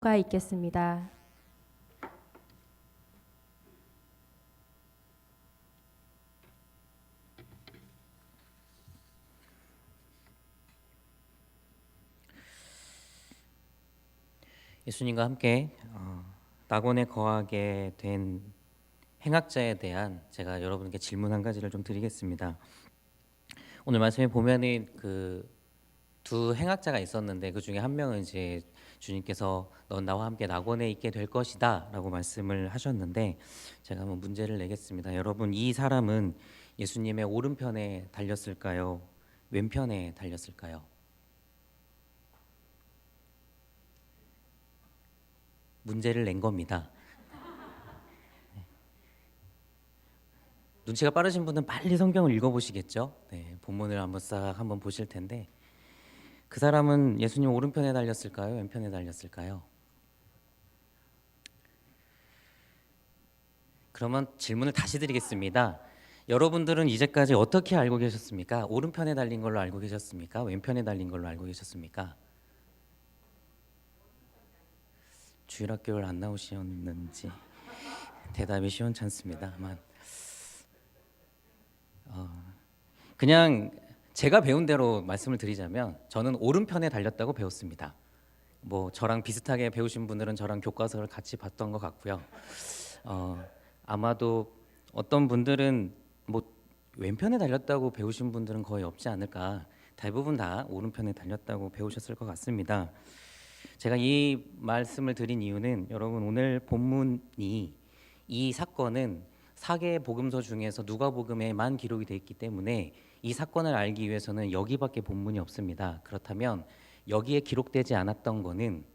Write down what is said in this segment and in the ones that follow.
가 있겠습니다. 예수님과 함께 낙원에 거하게 된 행악자에 대한 제가 여러분께 질문 한 가지를 좀 드리겠습니다. 오늘 말씀에 보면은 그 두 행악자가 있었는데 그 중에 한 명은 이제 주님께서 넌 나와 함께 낙원에 있게 될 것이다라고 말씀을 하셨는데 제가 한번 문제를 내겠습니다. 여러분, 이 사람은 예수님의 오른편에 달렸을까요? 왼편에 달렸을까요? 문제를 낸 겁니다. 눈치가 빠르신 분은 빨리 성경을 읽어보시겠죠? 네, 본문을 한번 보실 텐데 그 사람은 예수님 오른편에 달렸을까요? 왼편에 달렸을까요? 그러면 질문을 다시 드리겠습니다. 여러분들은 이제까지 어떻게 알고 계셨습니까? 오른편에 달린 걸로 알고 계셨습니까? 왼편에 달린 걸로 알고 계셨습니까? 주일학교를 안 나오셨는지 대답이 시원찮습니다만 그냥 제가 배운 대로 말씀을 드리자면 저는 오른편에 달렸다고 배웠습니다. 뭐 저랑 비슷하게 배우신 분들은 저랑 교과서를 같이 봤던 것 같고요. 어, 아마도 어떤 분들은 뭐 왼편에 달렸다고 배우신 분들은 거의 없지 않을까. 대부분 다 오른편에 달렸다고 배우셨을 것 같습니다. 제가 이 말씀을 드린 이유는 여러분 오늘 본문이 이 사건은 사개 복음서 중에서 누가복음에만 기록이 되어 있기 때문에 이 사건을 알기 위해서는 여기밖에 본문이 없습니다. 그렇다면 여기에 기록되지 않았던 거는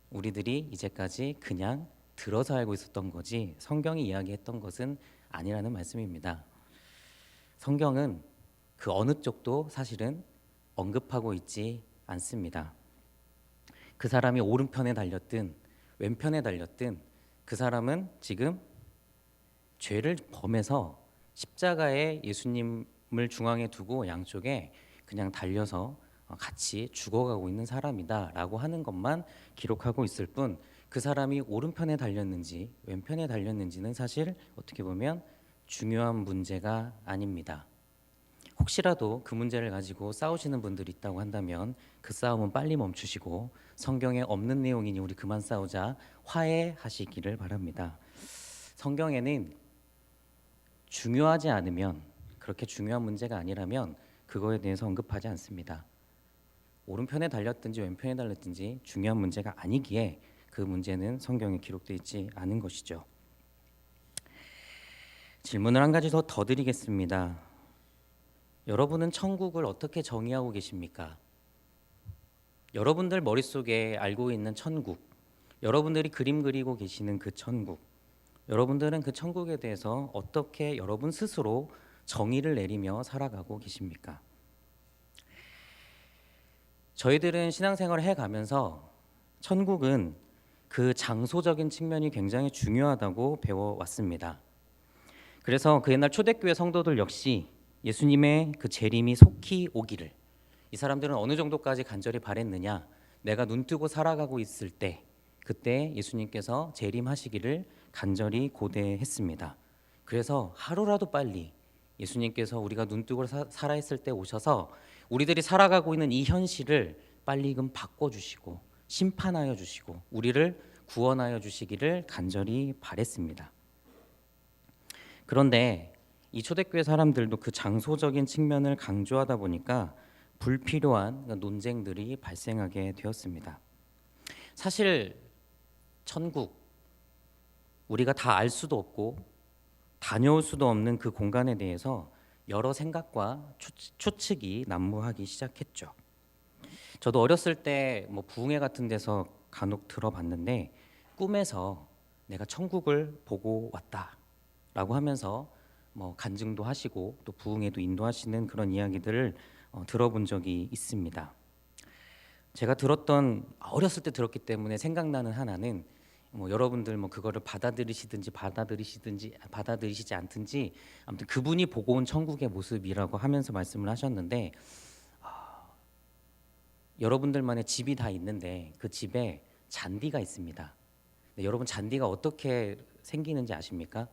우리들이 이제까지 그냥 들어서 알고 있었던 거지 성경이 이야기했던 것은 아니라는 말씀입니다. 성경은 그 어느 쪽도 사실은 언급하고 있지 않습니다. 그 사람이 오른편에 달렸든 왼편에 달렸든 그 사람은 지금 죄를 범해서 십자가에 예수님을 중앙에 두고 양쪽에 그냥 달려서 같이 죽어가고 있는 사람이다라고 하는 것만 기록하고 있을 뿐 그 사람이 오른편에 달렸는지 왼편에 달렸는지는 사실 어떻게 보면 중요한 문제가 아닙니다. 혹시라도 그 문제를 가지고 싸우시는 분들이 있다고 한다면 그 싸움은 빨리 멈추시고 성경에 없는 내용이니 우리 그만 싸우자 화해하시기를 바랍니다. 성경에는 중요하지 않으면 그렇게 중요한 문제가 아니라면 그거에 대해서 언급하지 않습니다. 오른편에 달렸든지 왼편에 달렸든지 중요한 문제가 아니기에 그 문제는 성경에 기록되어 있지 않은 것이죠. 질문을 한 가지 더 드리겠습니다. 여러분은 천국을 어떻게 정의하고 계십니까? 여러분들 머릿속에 알고 있는 천국, 여러분들이 그림 그리고 계시는 그 천국, 여러분들은 그 천국에 대해서 어떻게 여러분 스스로 정의를 내리며 살아가고 계십니까? 저희들은 신앙생활을 해가면서 천국은 그 장소적인 측면이 굉장히 중요하다고 배워왔습니다. 그래서 그 옛날 초대교회 성도들 역시 예수님의 그 재림이 속히 오기를, 이 사람들은 어느 정도까지 간절히 바랬느냐, 내가 눈뜨고 살아가고 있을 때 그때 예수님께서 재림하시기를 간절히 고대했습니다. 그래서 하루라도 빨리 예수님께서 우리가 눈뜨고 살아있을 때 오셔서 우리들이 살아가고 있는 이 현실을 빨리금 바꿔주시고 심판하여 주시고 우리를 구원하여 주시기를 간절히 바랬습니다. 그런데 이 초대교회 사람들도 그 장소적인 측면을 강조하다 보니까 불필요한 논쟁들이 발생하게 되었습니다. 사실 천국, 우리가 다 알 수도 없고 다녀올 수도 없는 그 공간에 대해서 여러 생각과 추측이 난무하기 시작했죠. 저도 어렸을 때 뭐 부흥회 같은 데서 간혹 들어봤는데 꿈에서 내가 천국을 보고 왔다라고 하면서 뭐 간증도 하시고 또 부흥회도 인도하시는 그런 이야기들을 들어본 적이 있습니다. 제가 어렸을 때 들었기 때문에 생각나는 하나는 뭐 여러분들 뭐 그거를 받아들이시지 않든지 아무튼 그분이 보고 온 천국의 모습이라고 하면서 말씀을 하셨는데 여러분들만의 집이 다 있는데 그 집에 잔디가 있습니다. 네, 여러분 잔디가 어떻게 생기는지 아십니까?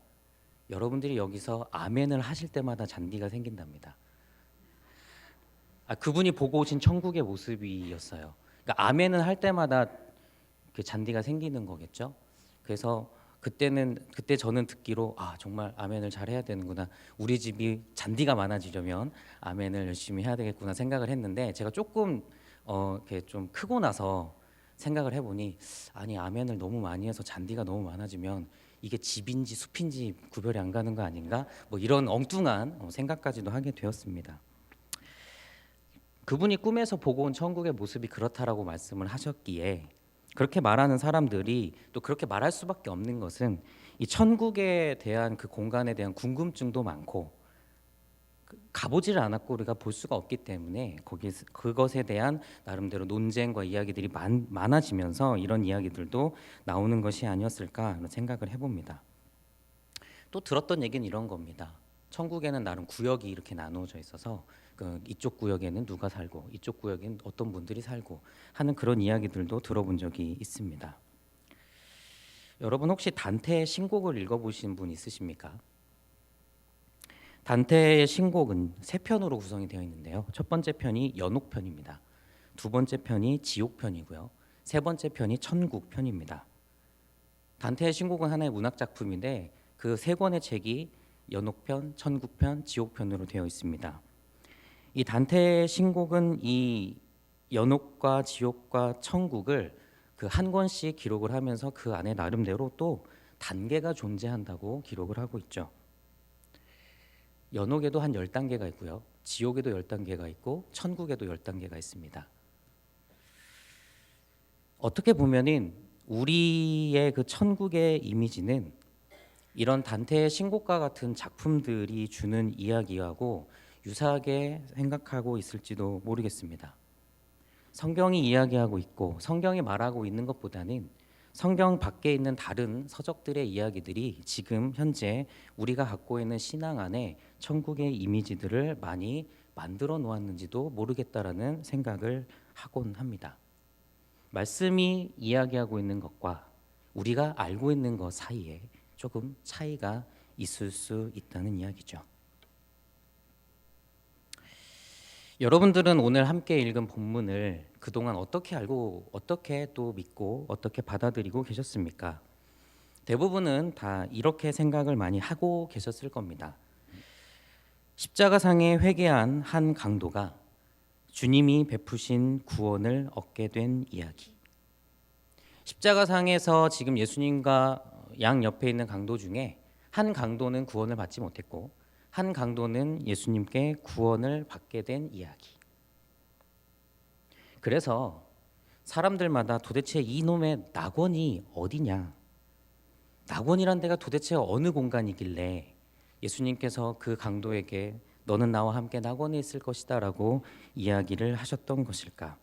여러분들이 여기서 아멘을 하실 때마다 잔디가 생긴답니다. 그분이 보고 오신 천국의 모습이었어요. 그러니까 아멘을 할 때마다 그 잔디가 생기는 거겠죠. 그래서 그때 저는 듣기로 정말 아멘을 잘 해야 되는구나. 우리 집이 잔디가 많아지려면 아멘을 열심히 해야 되겠구나 생각을 했는데 제가 조금 이렇게 좀 크고 나서 생각을 해보니 아니 아멘을 너무 많이 해서 잔디가 너무 많아지면 이게 집인지 숲인지 구별이 안 가는 거 아닌가? 뭐 이런 엉뚱한 생각까지도 하게 되었습니다. 그분이 꿈에서 보고 온 천국의 모습이 그렇다라고 말씀을 하셨기에 그렇게 말하는 사람들이 또 그렇게 말할 수밖에 없는 것은 이 천국에 대한 그 공간에 대한 궁금증도 많고 가보지를 않았고 우리가 볼 수가 없기 때문에 그것에 대한 나름대로 논쟁과 이야기들이 많아지면서 이런 이야기들도 나오는 것이 아니었을까 하는 생각을 해봅니다. 또 들었던 얘기는 이런 겁니다. 천국에는 나름 구역이 이렇게 나누어져 있어서 이쪽 구역에는 누가 살고 이쪽 구역에는 어떤 분들이 살고 하는 그런 이야기들도 들어본 적이 있습니다. 여러분 혹시 단테의 신곡을 읽어보신 분 있으십니까? 단테의 신곡은 세 편으로 구성이 되어 있는데요. 첫 번째 편이 연옥편입니다. 두 번째 편이 지옥편이고요. 세 번째 편이 천국편입니다. 단테의 신곡은 하나의 문학 작품인데 그 세 권의 책이 연옥편, 천국편, 지옥편으로 되어 있습니다. 이 단테의 신곡은 이 연옥과 지옥과 천국을 그 한 권씩 기록을 하면서 그 안에 나름대로 또 단계가 존재한다고 기록을 하고 있죠. 연옥에도 한 10단계가 있고요. 지옥에도 10단계가 있고 천국에도 10단계가 있습니다. 어떻게 보면은 우리의 그 천국의 이미지는 이런 단테의 신곡과 같은 작품들이 주는 이야기하고 유사하게 생각하고 있을지도 모르겠습니다. 성경이 이야기하고 있고 성경이 말하고 있는 것보다는 성경 밖에 있는 다른 서적들의 이야기들이 지금 현재 우리가 갖고 있는 신앙 안에 천국의 이미지들을 많이 만들어 놓았는지도 모르겠다라는 생각을 하곤 합니다. 말씀이 이야기하고 있는 것과 우리가 알고 있는 것 사이에 조금 차이가 있을 수 있다는 이야기죠. 여러분들은 오늘 함께 읽은 본문을 그동안 어떻게 알고 어떻게 또 믿고 어떻게 받아들이고 계셨습니까? 대부분은 다 이렇게 생각을 많이 하고 계셨을 겁니다. 십자가상에 회개한 한 강도가 주님이 베푸신 구원을 얻게 된 이야기. 십자가상에서 지금 예수님과 양 옆에 있는 강도 중에 한 강도는 구원을 받지 못했고 한 강도는 예수님께 구원을 받게 된 이야기. 그래서 사람들마다 도대체 이놈의 낙원이 어디냐? 낙원이란 데가 도대체 어느 공간이길래 예수님께서 그 강도에게 너는 나와 함께 낙원에 있을 것이다 라고 이야기를 하셨던 것일까?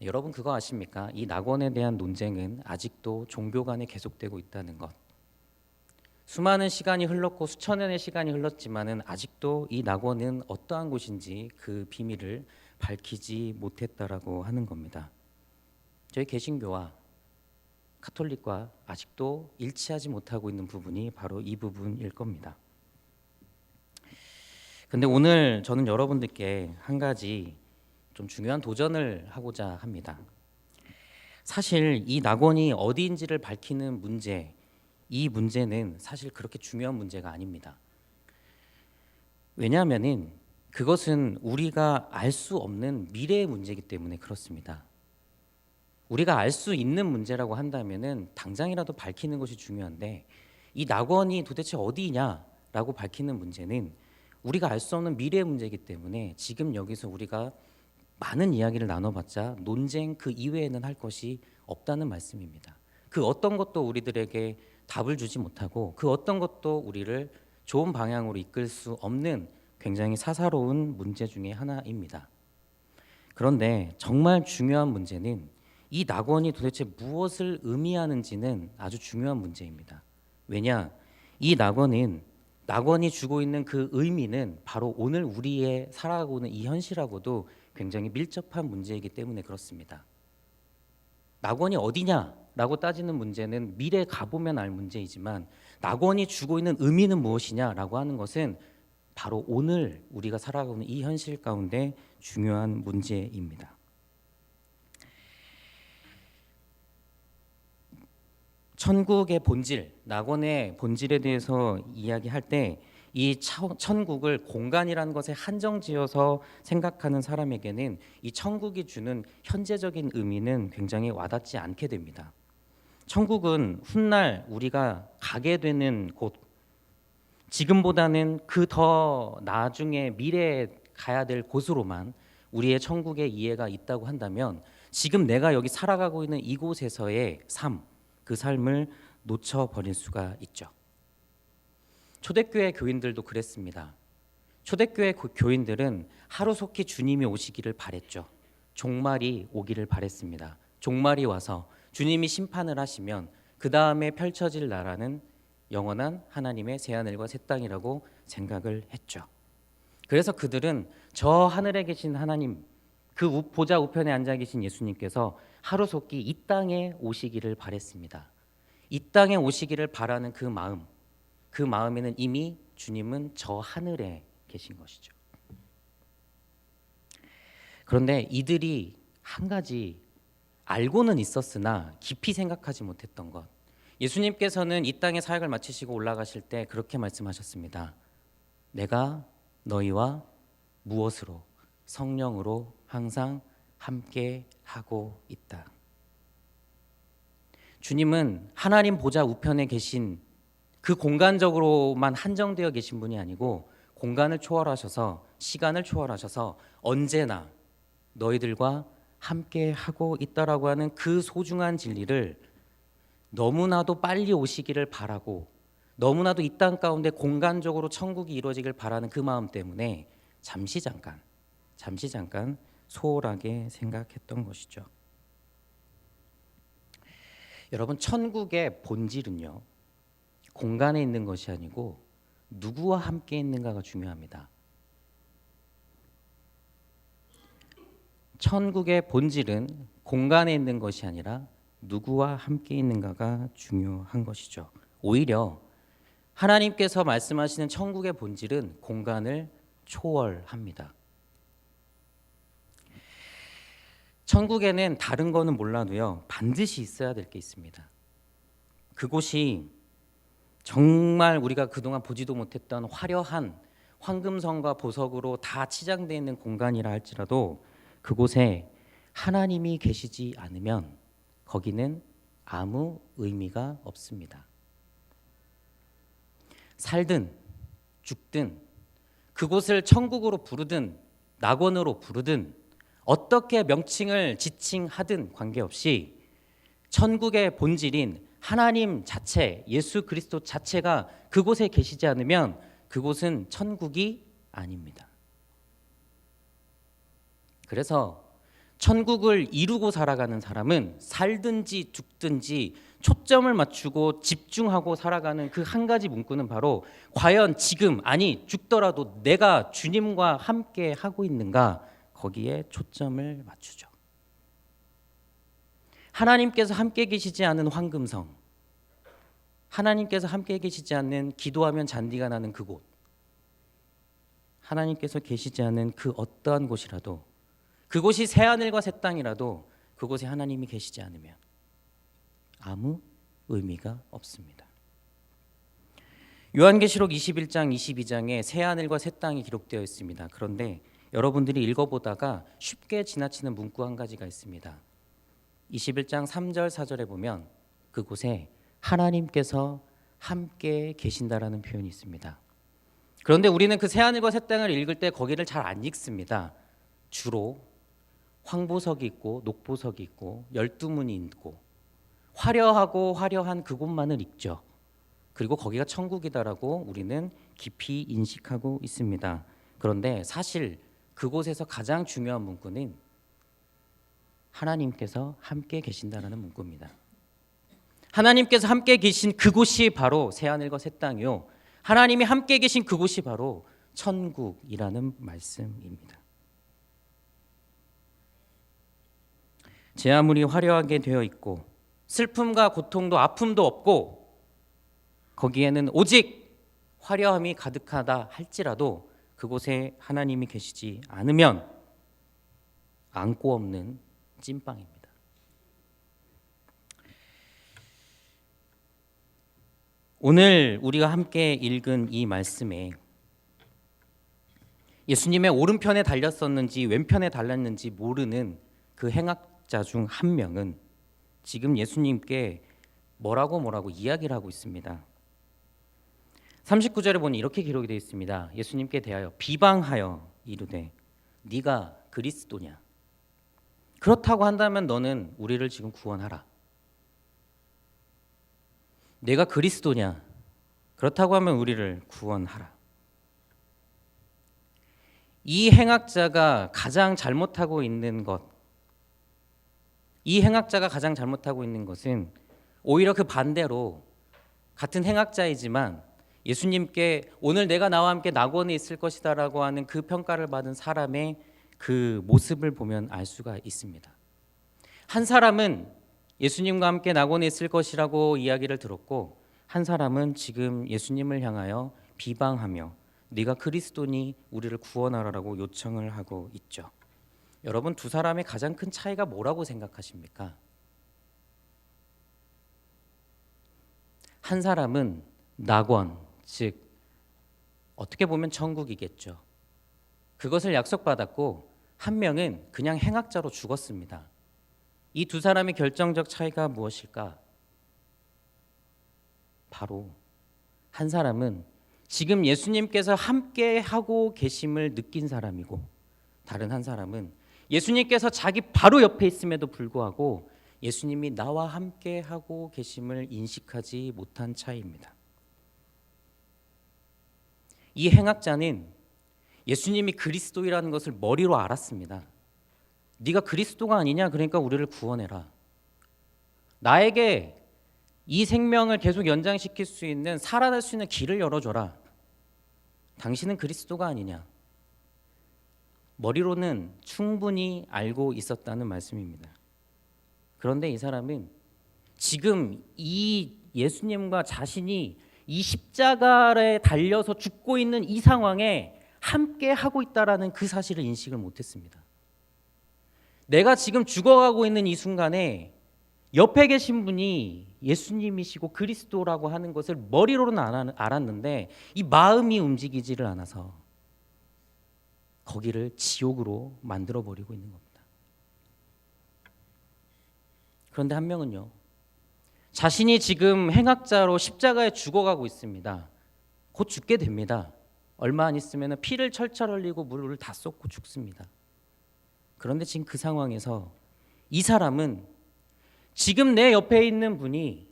여러분 그거 아십니까? 이 낙원에 대한 논쟁은 아직도 종교 간에 계속되고 있다는 것. 수많은 시간이 흘렀고 수천 년의 시간이 흘렀지만은 아직도 이 낙원은 어떠한 곳인지 그 비밀을 밝히지 못했다라고 하는 겁니다. 저희 개신교와 가톨릭과 아직도 일치하지 못하고 있는 부분이 바로 이 부분일 겁니다. 근데 오늘 저는 여러분들께 한 가지 좀 중요한 도전을 하고자 합니다. 사실 이 낙원이 어디인지를 밝히는 문제, 이 문제는 사실 그렇게 중요한 문제가 아닙니다. 왜냐하면은 그것은 우리가 알 수 없는 미래의 문제이기 때문에 그렇습니다. 우리가 알 수 있는 문제라고 한다면은 당장이라도 밝히는 것이 중요한데 이 낙원이 도대체 어디냐라고 밝히는 문제는 우리가 알 수 없는 미래의 문제이기 때문에 지금 여기서 우리가 많은 이야기를 나눠봤자 논쟁 그 이외에는 할 것이 없다는 말씀입니다. 그 어떤 것도 우리들에게 답을 주지 못하고 그 어떤 것도 우리를 좋은 방향으로 이끌 수 없는 굉장히 사사로운 문제 중에 하나입니다. 그런데 정말 중요한 문제는 이 낙원이 도대체 무엇을 의미하는지는 아주 중요한 문제입니다. 왜냐? 이 낙원이 주고 있는 그 의미는 바로 오늘 우리의 살아가고 있는 이 현실하고도 굉장히 밀접한 문제이기 때문에 그렇습니다. 낙원이 어디냐라고 따지는 문제는 미래에 가보면 알 문제이지만 낙원이 주고 있는 의미는 무엇이냐라고 하는 것은 바로 오늘 우리가 살아가고 있는 이 현실 가운데 중요한 문제입니다. 천국의 본질, 낙원의 본질에 대해서 이야기할 때 이 천국을 공간이라는 것에 한정지어서 생각하는 사람에게는 이 천국이 주는 현재적인 의미는 굉장히 와닿지 않게 됩니다. 천국은 훗날 우리가 가게 되는 곳, 지금보다는 그 더 나중에 미래에 가야 될 곳으로만 우리의 천국의 이해가 있다고 한다면 지금 내가 여기 살아가고 있는 이곳에서의 삶, 그 삶을 놓쳐버릴 수가 있죠. 초대교회 교인들도 그랬습니다. 초대교회 교인들은 하루속히 주님이 오시기를 바랬죠. 종말이 오기를 바랬습니다. 종말이 와서 주님이 심판을 하시면 그 다음에 펼쳐질 나라는 영원한 하나님의 새하늘과 새 땅이라고 생각을 했죠. 그래서 그들은 저 하늘에 계신 하나님, 그 보좌 우편에 앉아 계신 예수님께서 하루속히 이 땅에 오시기를 바랬습니다. 이 땅에 오시기를 바라는 그 마음에는 이미 주님은 저 하늘에 계신 것이죠. 그런데 이들이 한 가지 알고는 있었으나 깊이 생각하지 못했던 것, 예수님께서는 이 땅의 사역을 마치시고 올라가실 때 그렇게 말씀하셨습니다. 내가 너희와 무엇으로? 성령으로 항상 함께 하고 있다. 주님은 하나님 보좌 우편에 계신 그 공간적으로만 한정되어 계신 분이 아니고 공간을 초월하셔서 시간을 초월하셔서 언제나 너희들과 함께 하고 있다라고 하는 그 소중한 진리를 너무나도 빨리 오시기를 바라고 너무나도 이 땅 가운데 공간적으로 천국이 이루어지길 바라는 그 마음 때문에 잠시 잠깐 소홀하게 생각했던 것이죠. 여러분, 천국의 본질은요, 공간에 있는 것이 아니고 누구와 함께 있는가가 중요합니다. 천국의 본질은 공간에 있는 것이 아니라 누구와 함께 있는가가 중요한 것이죠. 오히려 하나님께서 말씀하시는 천국의 본질은 공간을 초월합니다. 천국에는 다른 거는 몰라도요, 반드시 있어야 될 게 있습니다. 그곳이 정말 우리가 그동안 보지도 못했던 화려한 황금성과 보석으로 다 치장되어 있는 공간이라 할지라도 그곳에 하나님이 계시지 않으면 거기는 아무 의미가 없습니다. 살든 죽든 그곳을 천국으로 부르든 낙원으로 부르든 어떻게 명칭을 지칭하든 관계없이 천국의 본질인 하나님 자체, 예수 그리스도 자체가 그곳에 계시지 않으면 그곳은 천국이 아닙니다. 그래서 천국을 이루고 살아가는 사람은 살든지 죽든지 초점을 맞추고 집중하고 살아가는 그 한 가지 문구는 바로 과연 지금, 아니 죽더라도 내가 주님과 함께 하고 있는가, 거기에 초점을 맞추죠. 하나님께서 함께 계시지 않은 황금성, 하나님께서 함께 계시지 않는 기도하면 잔디가 나는 그곳, 하나님께서 계시지 않은 그 어떠한 곳이라도, 그곳이 새하늘과 새 땅이라도 그곳에 하나님이 계시지 않으면 아무 의미가 없습니다. 요한계시록 21장 22장에 새하늘과 새 땅이 기록되어 있습니다. 그런데 여러분들이 읽어보다가 쉽게 지나치는 문구 한 가지가 있습니다. 21장 3절 4절에 보면 그곳에 하나님께서 함께 계신다라는 표현이 있습니다. 그런데 우리는 그 새하늘과 새 땅을 읽을 때 거기를 잘 안 읽습니다. 주로 황보석이 있고 녹보석이 있고 12문이 있고 화려하고 화려한 그곳만을 읽죠. 그리고 거기가 천국이다라고 우리는 깊이 인식하고 있습니다. 그런데 사실 그곳에서 가장 중요한 문구는 하나님께서 함께 계신다라는 문구입니다. 하나님께서 함께 계신 그곳이 바로 새하늘과 새 땅이요, 하나님이 함께 계신 그곳이 바로 천국이라는 말씀입니다. 제 아무리 화려하게 되어 있고 슬픔과 고통도 아픔도 없고 거기에는 오직 화려함이 가득하다 할지라도 그곳에 하나님이 계시지 않으면 안고 없는 찐빵입니다. 오늘 우리가 함께 읽은 이 말씀에 예수님의 오른편에 달렸었는지 왼편에 달렸는지 모르는 그 행악자 중 한 명은 지금 예수님께 뭐라고 이야기를 하고 있습니다. 39절에 보니 이렇게 기록이 되어 있습니다. 예수님께 대하여 비방하여 이르되 네가 그리스도냐? 그렇다고 한다면 너는 우리를 지금 구원하라. 내가 그리스도냐? 그렇다고 하면 우리를 구원하라. 이 행악자가 가장 잘못하고 있는 것, 이 행악자가 가장 잘못하고 있는 것은 오히려 그 반대로 같은 행악자이지만 예수님께 오늘 내가 나와 함께 낙원에 있을 것이다라고 하는 그 평가를 받은 사람의 그 모습을 보면 알 수가 있습니다. 한 사람은 예수님과 함께 낙원에 있을 것이라고 이야기를 들었고 한 사람은 지금 예수님을 향하여 비방하며 네가 그리스도니 우리를 구원하라고 요청을 하고 있죠. 여러분, 두 사람의 가장 큰 차이가 뭐라고 생각하십니까? 한 사람은 낙원, 즉 어떻게 보면 천국이겠죠. 그것을 약속받았고 한 명은 그냥 행악자로 죽었습니다. 이 두 사람의 결정적 차이가 무엇일까? 바로 한 사람은 지금 예수님께서 함께 하고 계심을 느낀 사람이고 다른 한 사람은 예수님께서 자기 바로 옆에 있음에도 불구하고 예수님이 나와 함께 하고 계심을 인식하지 못한 차이입니다. 이 행악자는 예수님이 그리스도이라는 것을 머리로 알았습니다. 네가 그리스도가 아니냐? 그러니까 우리를 구원해라. 나에게 이 생명을 계속 연장시킬 수 있는 살아날 수 있는 길을 열어줘라. 당신은 그리스도가 아니냐? 머리로는 충분히 알고 있었다는 말씀입니다. 그런데 이 사람은 지금 이 예수님과 자신이 이 십자가에 달려서 죽고 있는 이 상황에 함께 하고 있다라는 그 사실을 인식을 못했습니다. 내가 지금 죽어가고 있는 이 순간에 옆에 계신 분이 예수님이시고 그리스도라고 하는 것을 머리로는 알았는데 이 마음이 움직이지를 않아서 거기를 지옥으로 만들어버리고 있는 겁니다. 그런데 한 명은요, 자신이 지금 행악자로 십자가에 죽어가고 있습니다. 곧 죽게 됩니다. 얼마 안 있으면 피를 철철 흘리고 물을 다 쏟고 죽습니다. 그런데 지금 그 상황에서 이 사람은 지금 내 옆에 있는 분이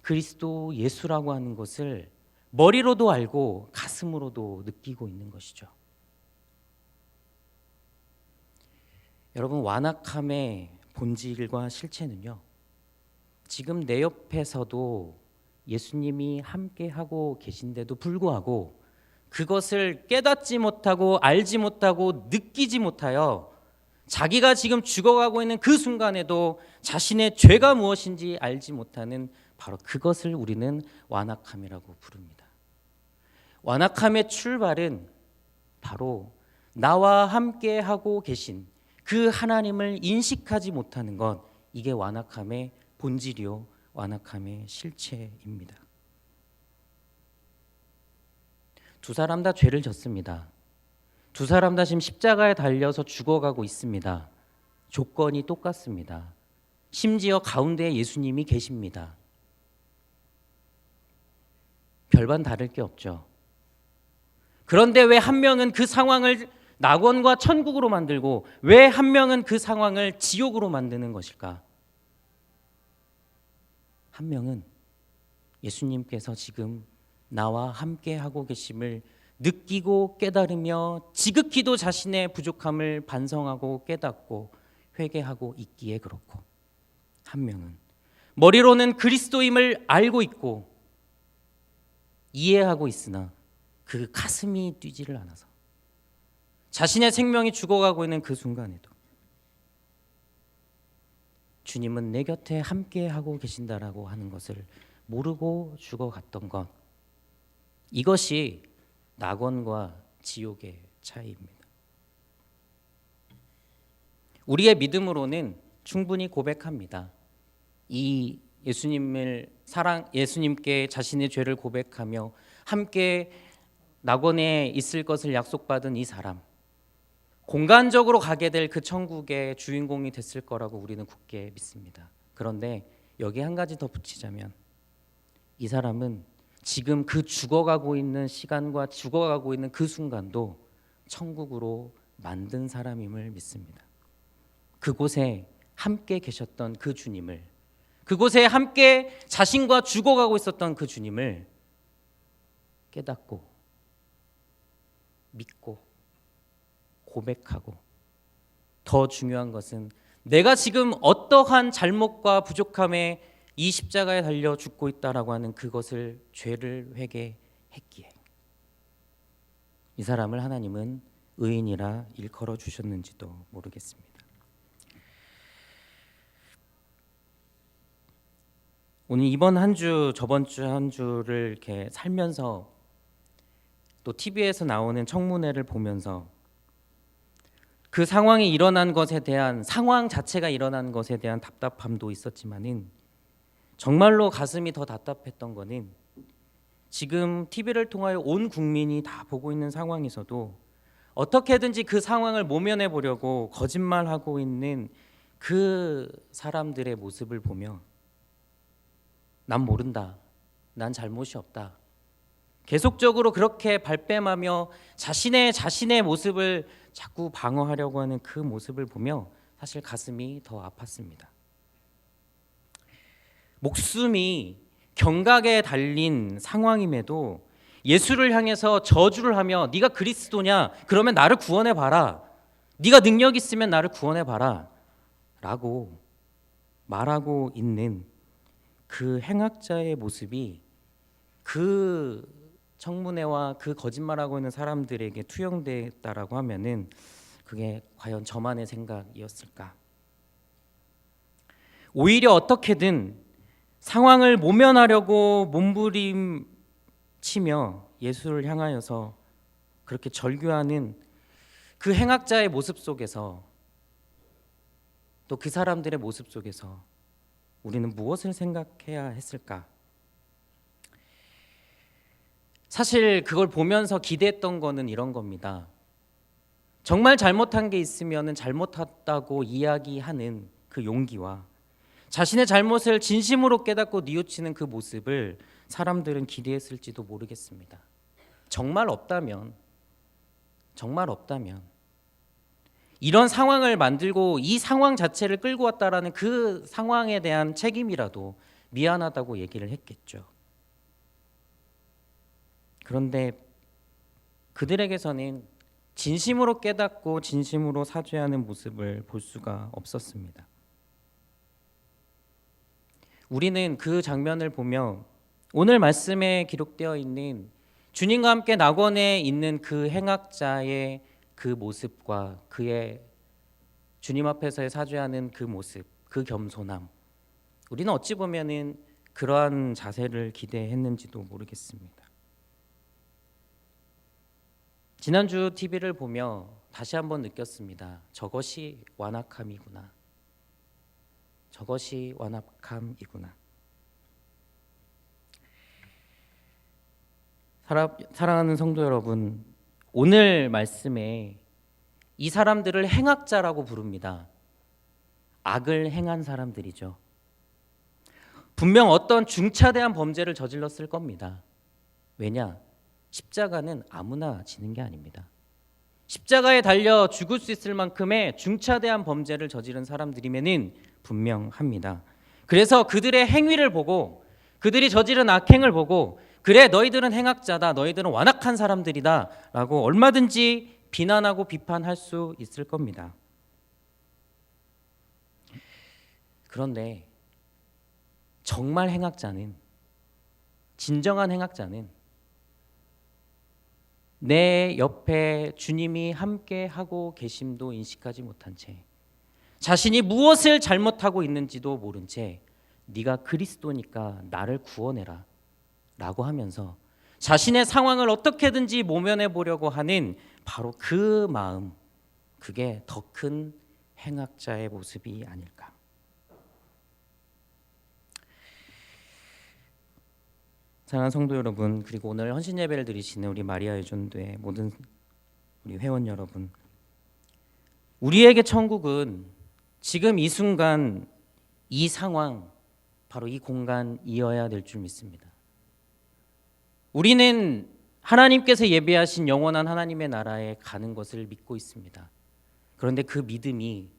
그리스도 예수라고 하는 것을 머리로도 알고 가슴으로도 느끼고 있는 것이죠. 여러분, 완악함의 본질과 실체는요, 지금 내 옆에서도 예수님이 함께하고 계신데도 불구하고 그것을 깨닫지 못하고 알지 못하고 느끼지 못하여 자기가 지금 죽어가고 있는 그 순간에도 자신의 죄가 무엇인지 알지 못하는 바로 그것을 우리는 완악함이라고 부릅니다. 완악함의 출발은 바로 나와 함께하고 계신 그 하나님을 인식하지 못하는 것, 이게 완악함의 본질이요 완악함의 실체입니다. 두 사람 다 죄를 졌습니다. 두 사람 다 지금 십자가에 달려서 죽어가고 있습니다. 조건이 똑같습니다. 심지어 가운데에 예수님이 계십니다. 별반 다를 게 없죠. 그런데 왜 한 명은 그 상황을 낙원과 천국으로 만들고 왜 한 명은 그 상황을 지옥으로 만드는 것일까? 한 명은 예수님께서 지금 나와 함께 하고 계심을 느끼고 깨달으며 지극히도 자신의 부족함을 반성하고 깨닫고 회개하고 있기에 그렇고, 한 명은 머리로는 그리스도임을 알고 있고 이해하고 있으나 그 가슴이 뛰지를 않아서 자신의 생명이 죽어가고 있는 그 순간에도 주님은 내 곁에 함께 하고 계신다라고 하는 것을 모르고 죽어갔던 것, 이것이 낙원과 지옥의 차이입니다. 우리의 믿음으로는 충분히 고백합니다. 이 예수님께 자신의 죄를 고백하며 함께 낙원에 있을 것을 약속받은 이 사람, 공간적으로 가게 될 그 천국의 주인공이 됐을 거라고 우리는 굳게 믿습니다. 그런데 여기 한 가지 더 붙이자면, 이 사람은 지금 그 죽어가고 있는 시간과 죽어가고 있는 그 순간도 천국으로 만든 사람임을 믿습니다. 그곳에 함께 계셨던 그 주님을, 그곳에 함께 자신과 죽어가고 있었던 그 주님을 깨닫고 믿고 고백하고, 더 중요한 것은 내가 지금 어떠한 잘못과 부족함에 이 십자가에 달려 죽고 있다라고 하는 그것을, 죄를 회개했기에 이 사람을 하나님은 의인이라 일컬어 주셨는지도 모르겠습니다. 오늘 이번 한 주, 저번 주 한 주를 이렇게 살면서, 또 TV에서 나오는 청문회를 보면서 그 상황이 일어난 것에 대한, 상황 자체가 일어난 것에 대한 답답함도 있었지만은, 정말로 가슴이 더 답답했던 거는 지금 TV를 통하여 온 국민이 다 보고 있는 상황에서도 어떻게든지 그 상황을 모면해 보려고 거짓말하고 있는 그 사람들의 모습을 보며, 난 모른다, 난 잘못이 없다, 계속적으로 그렇게 발뺌하며 자신의 모습을 자꾸 방어하려고 하는 그 모습을 보며 사실 가슴이 더 아팠습니다. 목숨이 경각에 달린 상황임에도 예수를 향해서 저주를 하며, 네가 그리스도냐? 그러면 나를 구원해 봐라. 네가 능력 있으면 나를 구원해 봐라. 라고 말하고 있는 그 행악자의 모습이 그 청문회와 그 거짓말하고 있는 사람들에게 투영됐다라고 하면은 그게 과연 저만의 생각이었을까? 오히려 어떻게든 상황을 모면하려고 몸부림치며 예수를 향하여서 그렇게 절규하는 그 행악자의 모습 속에서, 또 그 사람들의 모습 속에서 우리는 무엇을 생각해야 했을까? 사실 그걸 보면서 기대했던 거는 이런 겁니다. 정말 잘못한 게 있으면 잘못했다고 이야기하는 그 용기와 자신의 잘못을 진심으로 깨닫고 뉘우치는 그 모습을 사람들은 기대했을지도 모르겠습니다. 정말 없다면 이런 상황을 만들고 이 상황 자체를 끌고 왔다라는 그 상황에 대한 책임이라도 미안하다고 얘기를 했겠죠. 그런데 그들에게서는 진심으로 깨닫고 진심으로 사죄하는 모습을 볼 수가 없었습니다. 우리는 그 장면을 보며 오늘 말씀에 기록되어 있는 주님과 함께 낙원에 있는 그 행악자의 그 모습과 그의 주님 앞에서의 사죄하는 그 모습, 그 겸손함, 우리는 어찌 보면은 그러한 자세를 기대했는지도 모르겠습니다. 지난주 TV를 보며 다시 한번 느꼈습니다. 저것이 완악함이구나. 저것이 완악함이구나. 사랑하는 성도 여러분, 오늘 말씀에 이 사람들을 행악자라고 부릅니다. 악을 행한 사람들이죠. 분명 어떤 중차대한 범죄를 저질렀을 겁니다. 왜냐? 십자가는 아무나 지는 게 아닙니다. 십자가에 달려 죽을 수 있을 만큼의 중차대한 범죄를 저지른 사람들이면은 분명합니다. 그래서 그들의 행위를 보고, 그들이 저지른 악행을 보고, 그래 너희들은 행악자다, 너희들은 완악한 사람들이다 라고 얼마든지 비난하고 비판할 수 있을 겁니다. 그런데 정말 행악자는, 진정한 행악자는 내 옆에 주님이 함께 하고 계심도 인식하지 못한 채 자신이 무엇을 잘못하고 있는지도 모른 채 네가 그리스도니까 나를 구원해라 라고 하면서 자신의 상황을 어떻게든지 모면해 보려고 하는 바로 그 마음, 그게 더 큰 행악자의 모습이 아닐까. 사랑하는 성도 여러분, 그리고 오늘 헌신 예배를 드리시는 우리 마리아의 전도회 모든 우리 회원 여러분, 우리에게 천국은 지금 이 순간 이 상황, 바로 이 공간이어야 될 줄 믿습니다. 우리는 하나님께서 예비하신 영원한 하나님의 나라에 가는 것을 믿고 있습니다. 그런데 그 믿음이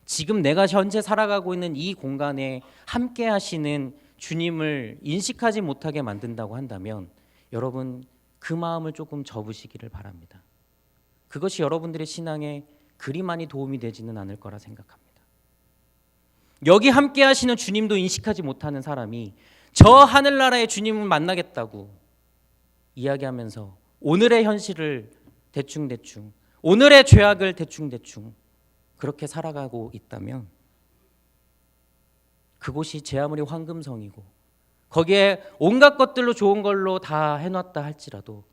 지금 내가 현재 살아가고 있는 이 공간에 함께 하시는 주님을 인식하지 못하게 만든다고 한다면 여러분 그 마음을 조금 접으시기를 바랍니다. 그것이 여러분들의 신앙에 그리 많이 도움이 되지는 않을 거라 생각합니다. 여기 함께 하시는 주님도 인식하지 못하는 사람이 저 하늘나라의 주님을 만나겠다고 이야기하면서 오늘의 현실을 대충대충, 오늘의 죄악을 대충대충 그렇게 살아가고 있다면 그곳이 제 아무리 황금성이고 거기에 온갖 것들로 좋은 걸로 다 해놨다 할지라도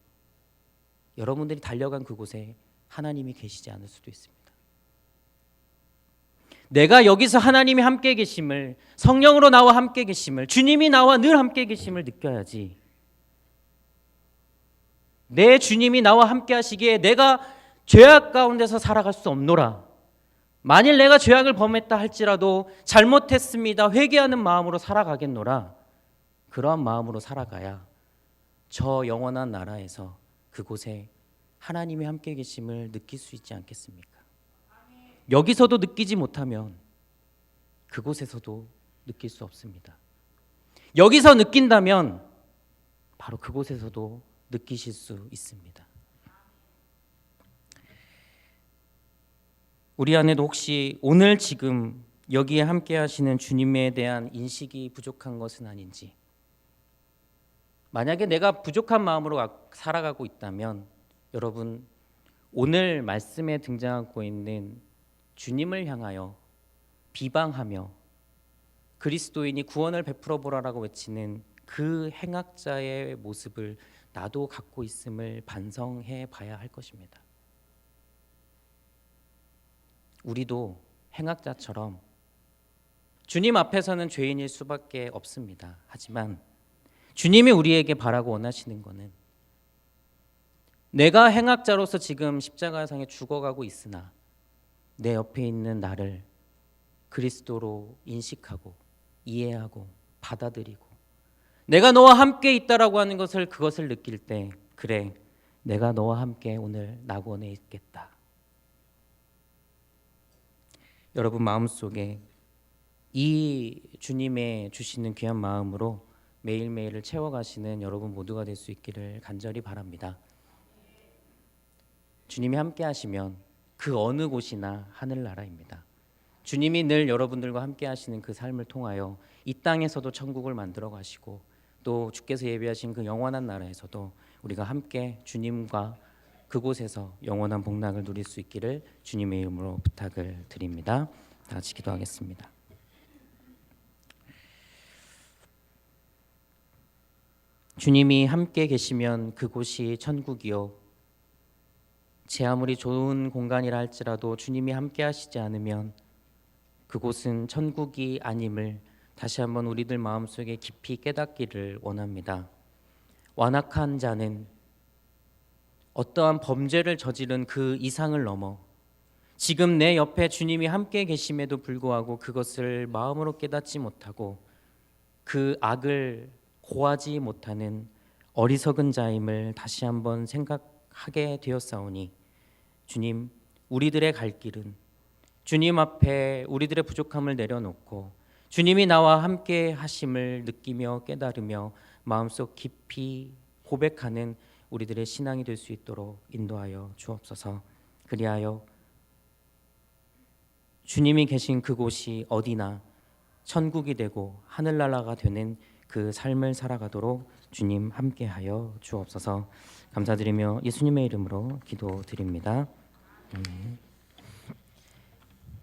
여러분들이 달려간 그곳에 하나님이 계시지 않을 수도 있습니다. 내가 여기서 하나님이 함께 계심을, 성령으로 나와 함께 계심을, 주님이 나와 늘 함께 계심을 느껴야지, 내 주님이 나와 함께 하시기에 내가 죄악 가운데서 살아갈 수 없노라, 만일 내가 죄악을 범했다 할지라도 잘못했습니다, 회개하는 마음으로 살아가겠노라, 그러한 마음으로 살아가야 저 영원한 나라에서 그곳에 하나님이 함께 계심을 느낄 수 있지 않겠습니까? 여기서도 느끼지 못하면 그곳에서도 느낄 수 없습니다. 여기서 느낀다면 바로 그곳에서도 느끼실 수 있습니다. 우리 안에도 혹시 오늘 지금 여기에 함께 하시는 주님에 대한 인식이 부족한 것은 아닌지, 만약에 내가 부족한 마음으로 살아가고 있다면 여러분 오늘 말씀에 등장하고 있는 주님을 향하여 비방하며 그리스도인이 구원을 베풀어 보라라고 외치는 그 행악자의 모습을 나도 갖고 있음을 반성해 봐야 할 것입니다. 우리도 행악자처럼 주님 앞에서는 죄인일 수밖에 없습니다. 하지만 주님이 우리에게 바라고 원하시는 것은 내가 행악자로서 지금 십자가상에 죽어가고 있으나 내 옆에 있는 나를 그리스도로 인식하고 이해하고 받아들이고 내가 너와 함께 있다라고 하는 것을, 그것을 느낄 때 그래, 내가 너와 함께 오늘 낙원에 있겠다. 여러분 마음속에 이 주님의 주시는 귀한 마음으로 매일매일을 채워가시는 여러분 모두가 될 수 있기를 간절히 바랍니다. 주님이 함께 하시면 그 어느 곳이나 하늘나라입니다. 주님이 늘 여러분들과 함께 하시는 그 삶을 통하여 이 땅에서도 천국을 만들어 가시고 또 주께서 예비하신 그 영원한 나라에서도 우리가 함께 주님과 그곳에서 영원한 복락을 누릴 수 있기를 주님의 이름으로 부탁을 드립니다. 다 같이 기도하겠습니다. 주님이 함께 계시면 그곳이 천국이요, 제 아무리 좋은 공간이라 할지라도 주님이 함께 하시지 않으면 그곳은 천국이 아님을 다시 한번 우리들 마음속에 깊이 깨닫기를 원합니다. 완악한 자는 어떠한 범죄를 저지른 그 이상을 넘어 지금 내 옆에 주님이 함께 계심에도 불구하고 그것을 마음으로 깨닫지 못하고 그 악을 고하지 못하는 어리석은 자임을 다시 한번 생각하게 되었사오니 주님, 우리들의 갈 길은 주님 앞에 우리들의 부족함을 내려놓고 주님이 나와 함께 하심을 느끼며 깨달으며 마음속 깊이 고백하는 우리들의 신앙이 될 수 있도록 인도하여 주옵소서. 그리하여 주님이 계신 그곳이 어디나 천국이 되고 하늘나라가 되는 그 삶을 살아가도록 주님 함께하여 주옵소서. 감사드리며 예수님의 이름으로 기도드립니다.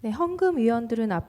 네, 헌금 위원들은 앞으로